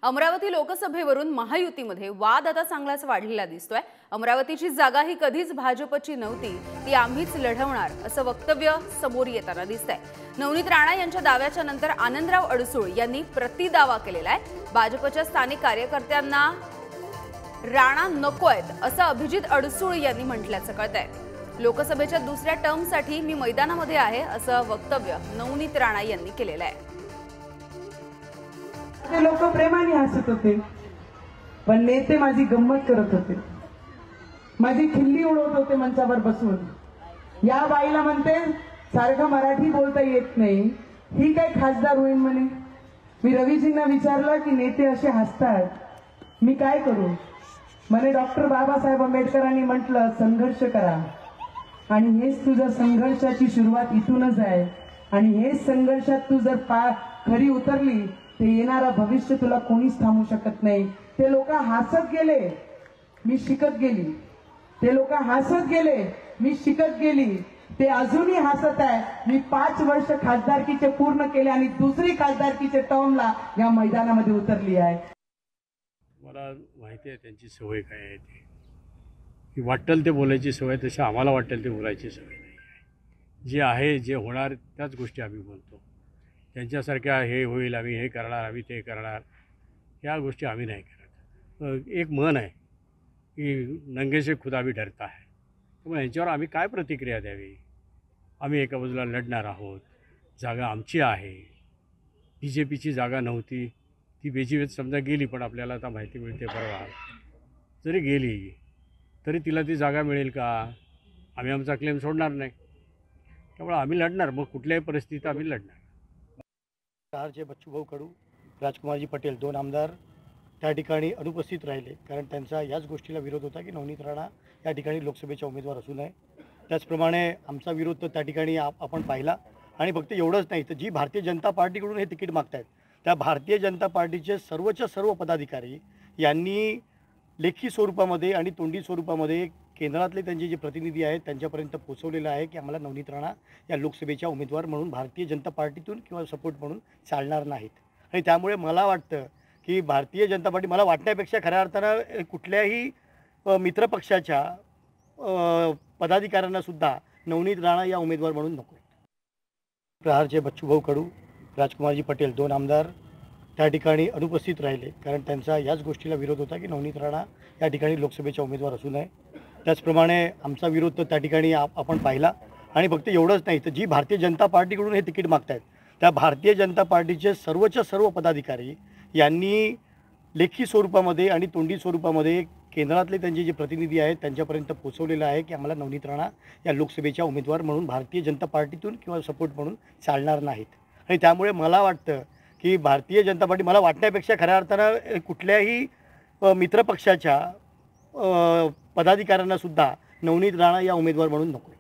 अमरावती लोकसभेवरून महायुतीमध्ये वाद आता चांगलाच वाढलेला दिसतोय। अमरावतीची जागा ही कधीच भाजपची नव्हती, ती आम्हीच लढवणार असं वक्तव्य समोर येताना दिसतंय। नवनीत राणा यांच्या दाव्याच्या नंतर आनंदराव अडसूळ यांनी प्रतिदावा केलेला आहे। भाजपच्या स्थानिक कार्यकर्त्यांना राणा नकोयत असं अभिजित अडसूळ यांनी म्हटल्याचं कळतंय। लोकसभेच्या दुसऱ्या टर्मसाठी मी मैदानामध्ये आहे असं वक्तव्य नवनीत राणा यांनी केलेलं आहे। ते लोक प्रेमाने हसत होते, पण नेते माझी गंमत करत होते, माझी खिल्ली उडवत होते मंचावर बसून। या बाईला म्हणते सारखं मराठी बोलता येत नाही, ही काय खासदार होईल म्हणे। मी रवीजींना विचारलं की नेते असे हसतात, मी काय करू म्हणे। डॉक्टर बाबासाहेब आंबेडकरांनी म्हटलं संघर्ष करा, आणि हेच तुझ्या संघर्षाची सुरुवात इथूनच आहे, आणि हेच संघर्षात तू जर खरी उतरली ते येणारा भविष्य तुला कोणीच थांबू शकत नाही। ते लोक हसत गेले, मी शिकत गेली। ते लोक हसत गेले, मी शिकत गेली। ते अजूनही हसत आहे। मी 5 वर्ष खासदारकीचे पूर्ण केले आणि दुसरी खासदारकीचे टर्मला या मैदानामध्ये उतरली आहे। मला माहिती आहे त्यांची सवय काय आहे ती वाटेल ते बोलायची सवय, तशी आम्हाला वाटेल ते बोलायची सवय नाही आहे। जे आहे जे होणार त्याच गोष्टी आम्ही बोलतो। त्यांच्यासारख्या हे होईल, आम्ही हे करणार, आम्ही ते करणार, या गोष्टी आम्ही नाही करत। एक म्हण आहे की नंगे से खुदा भी डरता है। त्यामुळे यांच्यावर आम्ही काय प्रतिक्रिया द्यावी? आम्ही एका बाजूला लढणार आहोत, जागा आमची आहे। BJPची जागा नव्हती, ती बेजीवेत समजा गेली, पण आपल्याला आता माहिती मिळते परवा जरी गेली तरी तिला ती जागा मिळेल का? आम्ही आमचा क्लेम सोडणार नाही। त्यामुळे आम्ही लढणार, मग कुठल्याही परिस्थितीत आम्ही लढणार। प्रहारचे बच्चूभाऊ कडू, राजकुमारजी पटेल 2 आमदार त्या ठिकाणी अनुपस्थित राहिले, कारण त्यांचा याच गोष्टीला विरोध होता की नवनीत राणा या ठिकाणी लोकसभेच्या उमेदवार असू नये। त्याचप्रमाणे आमचा विरोध तर त्या ठिकाणी आपण पाहिला, आणि फक्त एवढंच नाही तर जी भारतीय जनता पार्टीकडून हे तिकीट मागतायत त्या भारतीय जनता पार्टीचे सर्वच्या सर्व पदाधिकारी यांनी लेखी स्वरूपामध्ये आणि तोंडी स्वरूपामध्ये केंद्रातले त्यांचे जे प्रतिनिधी आहेत त्यांच्यापर्यंत पोहोचवलेलं आहे की आम्हाला नवनीत राणा या लोकसभेच्या उमेदवार म्हणून भारतीय जनता पार्टीतून किंवा सपोर्ट म्हणून चालणार नाहीत। आणि त्यामुळे मला वाटतं की भारतीय जनता पार्टी, मला वाटण्यापेक्षा खऱ्या अर्थानं कुठल्याही मित्रपक्षाच्या पदाधिकाऱ्यांनासुद्धा नवनीत राणा या उमेदवार म्हणून नको। प्रहारचे बच्चूभाऊ कडू, राजकुमारजी पटेल 2 आमदार त्या ठिकाणी अनुपस्थित राहिले, कारण त्यांचा याच गोष्टीला विरोध होता की नवनीत राणा या ठिकाणी लोकसभेच्या उमेदवार असू नये। त्याचप्रमाणे आमचा विरोध तर त्या ठिकाणी आपण पाहिला, आणि फक्त एवढंच नाही तर जी भारतीय जनता पार्टीकडून हे तिकीट मागतायत त्या भारतीय जनता पार्टीचे सर्वच्या सर्व पदाधिकारी यांनी लेखी स्वरूपामध्ये आणि तोंडी स्वरूपामध्ये केंद्रातले त्यांचे जे प्रतिनिधी आहेत त्यांच्यापर्यंत पोहोचवलेलं आहे की आम्हाला नवनीत राणा या लोकसभेच्या उमेदवार म्हणून भारतीय जनता पार्टीतून किंवा सपोर्ट म्हणून चालणार नाहीत। आणि त्यामुळे मला वाटतं की भारतीय जनता पार्टी, मला वाटण्यापेक्षा खऱ्या अर्थानं कुठल्याही मित्रपक्षाच्या पदाधिकाऱ्यांनासुद्धा नवनीत राणा या उमेदवार म्हणून नको।